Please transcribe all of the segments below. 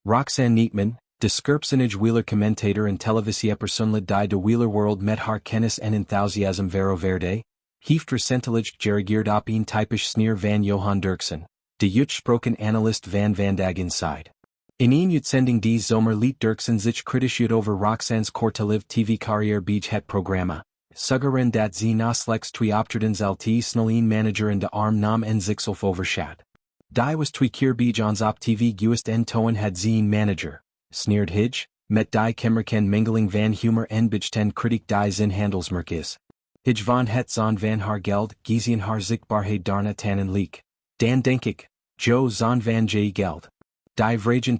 Roxane Knetemann, de scherpzinnige wielercommentator en televisiepersoonlijkheid die de wielerwereld met haar kennis en enthusiasm veroverde, heeft recentelijk gereageerd op een typisch Sneer van Johan Derksen, de uitsproken analist van Vandaag Inside. In een uitzending die zomer liet Derksen zich kritisch over Roxane's korte TV-carrière bij het programma, suggeren dat ze na slechts 2 optredens als snel een manager in de arm nam en zichzelf overschat. Die was 2 keer bij ons op TV geweest en toen had ze een manager, sneerd hij, met die kenmerken mengeling van humor en ten kritiek die zijn handelsmerk is. Hij van het zon van haar geld, gezien haar zichtbaarheid daarna tanen leek. Dan denk ik, jo zon van je geld. Die vragen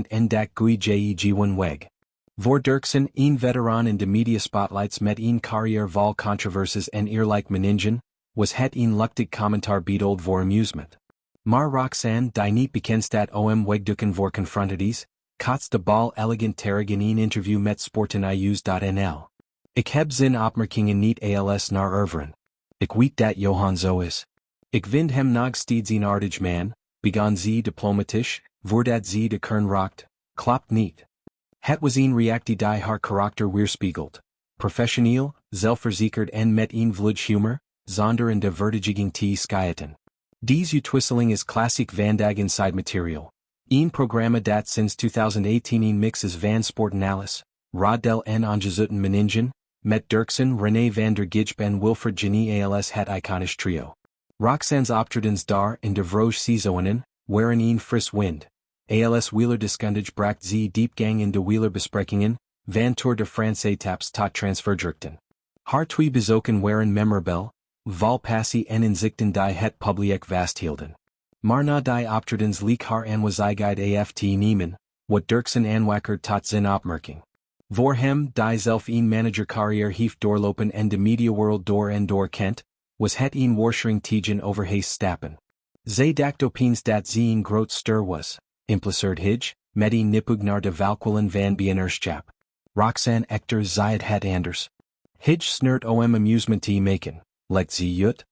20% en dat goeie je gewoon weg. Voor Derksen, een veteran in de media spotlights met een carrière vol controversies en eerlijk meningen, was het een luchtig commentaar bedoeld voor amusement. Maar Roxane, die niet bekend staat om wegdukken voor confrontaties, kotst de bal elegant terug in een interview met sportenieuws.nl. Ik heb zijn opmerkingen niet als naar erveren. Ik weet dat Johan zo is. Ik vind hem nog steeds een aardig man, begon ze diplomatisch, voordat ze de kern raakt, klopt niet. Het was een reactie die haar karakter weerspiegelt. Professioneel, zelfverzekerd en met een vlug humor, zonder in de verdediging te schieten. Deze uitwisseling is klassiek Vandaag Inside material. Een programma dat sinds 2018 een mix is van sportanalyse, Rodel en ongezouten meningen, met Derksen, René van der Gijp en Wilfred Genie als het iconisch trio. Roxane's optredens daar in de vroege seizoenen, waren een fris wind. Als wielerdeskundige bracht ze diepgang in de wielerbesprekingen, van Tour de France etappes tot transferdrukten. Haar 2 bezoeken waren memorabel, vol passie en inzichten die het publiek vasthielden. Maar na die optredens leek haar aanwezigheid af te nemen, wat Derksen aanwakkerd tot zijn opmerking. Voor hem, die zelf een managercarrière heeft doorlopen en de mediawereld door en door kent, was het een worstering tegen over hij stappen. Zij dacht opeens dat ze een groot ster was, impliceerd hij, met een nippug naar de valkuilen van bienerschap. Roxane echter zei het anders. Hij snert om amusement te maken, legt ze uit.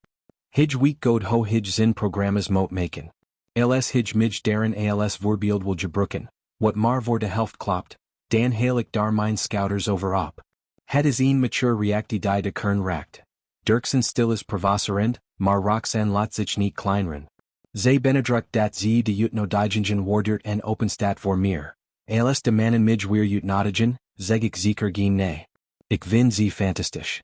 Hij weet goed hoe hij zijn programma's moet maken. Als hij mij daarin als voorbeeld wil gebruiken, wat maar voor de helft klopt, dan haal ik daar mijn schouders over op. Het is een mature reactie die de kern raakt. Derksen stil is provocerend, maar Roxane laat zich niet kleineren. Zij benadrukt dat ze de uitnodigingen waardeert en openstaat voor meer. Als de mannen mij weer uitnodigen, zeg ik zeker geen nee. Ik vind ze fantastisch.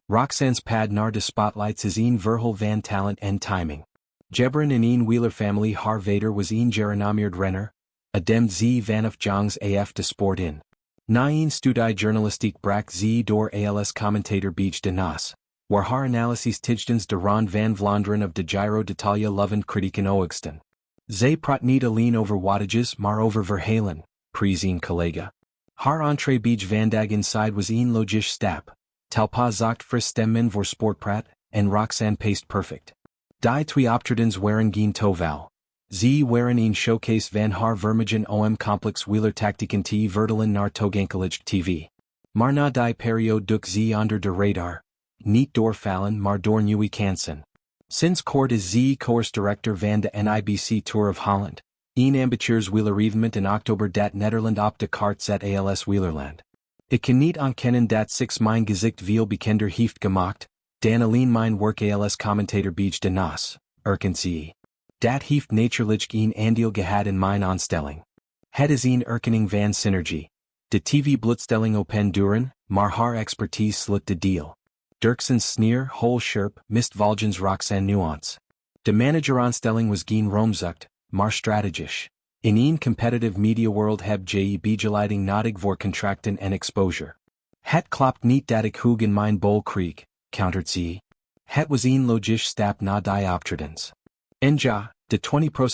Roxane's pad naar de spotlights is een verhaal van talent en timing. Geberen in een wielerfamilie haar vader was een gerenommeerd renner, adem ze vanaf jongs af de sport in. Na een studie journalistiek brak ze door als commentator bij de nas, waar haar analyses tijdens de Ronde van Vlaanderen of de Giro d'Italia lovend kritieken oogsten. Zij praat niet alleen over wattages maar over verhalen, prees een collega. Haar entree bij Vandaag Inside was een logisch stap. Talpa zocht fris stemmen voor sportpraat, en Roxane paced perfect. Die 2 optredens waren geen toeval. Ze waren een showcase van haar vermogen om complex wielertactieken te verdelen naar toegankelijk TV. Maar na die periode duk ze onder de radar. Niet doorvallen maar door nieuwe kansen. Sinds kort is ze koersdirecteur van de NIBC Tour of Holland. Een amateurswielerevenement in oktober dat Nederland op de kaart zet als wielerland. Ik kan niet ontkennen dat zich mijn gezicht veel bekender heeft gemaakt, dan alleen mijn werk als commentator bij de nas, erkent ze. Dat heeft natuurlijk een aandeel gehad in mijn aanstelling. Het is een erkenning van synergie. De TV-blootstelling open duren, maar haar expertise sluit de deal. Derksens Sneer, hol scherp, mist volgens Roxane nuance. De manageraanstelling was geen roomzucht, maar strategisch. In een competitive media world heb je begeleiding nodig voor contracten en exposure. Het klopt niet dat ik hoog in mijn bol kreeg, countert ze. Het was een logisch stap na die optredens. En ja, de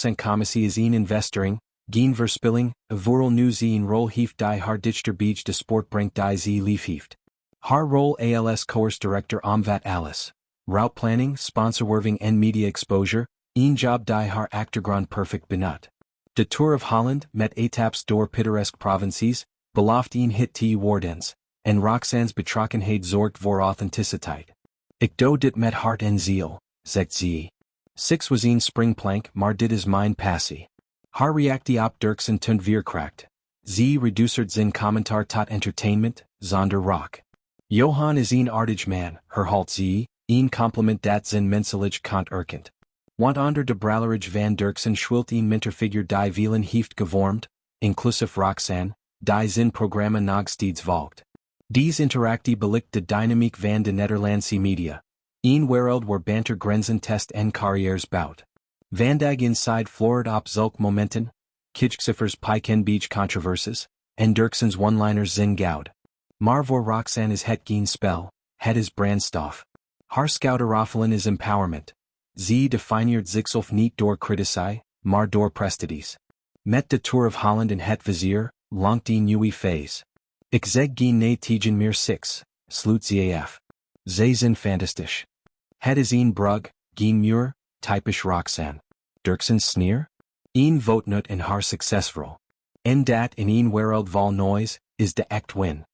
20% commissie is een investering, geen verspilling, vooral nu ze een rol heeft die haar dichter bij de sport brengt die ze lief heeft. Haar rol als koersdirecteur omvat alles. Routeplanning, sponsorwerving en media exposure, een job die haar achtergrond perfect benut. De Tour of Holland, met etappes door pittoresk provincies, belooft een hit te wordens, en Roxane's betrokkenheid zorgt voor authenticiteit. Ik doe dit met hart en ziel, zegt ze. 6 was een springplank maar dit is mijn passie. Haar reageert op Derksen tot veerkracht. Ze reducert zijn commentaar tot entertainment, zonder rock. Johan is een aardig man, herhaalt ze, een compliment dat zijn menselijk kant erkent. Want onder de brallerige van Derksen schwilt een minterfiguur die vielen heeft gevormd, inclusief Roxane, die zijn programma nog steeds volgt. Deze interactie belicht de dynamiek van de Nederlandse media. Een wereld waar banter grenzen test en carrières bouwt. Vandaag Inside floort op zulke momenten, kijkcijfers piken bij controversies, en Derksens one-liners zijn goud. Maar voor Roxane is het geen spel, het is brandstof. Haar schouderoffelen is empowerment. Ze definieert zichzelf niet door critici, maar door prestaties. Met de Tour of Holland in het vizier, langt een nieuwe phase. Ik zeg geen nee tegen meer six, sluit ze af. Ze zijn fantastisch. Het is een brug, geen muur, typisch Roxane. Derksens Sneer? Een voetnoot in haar succesrol. En dat in een wereld vol noise, is de echt win.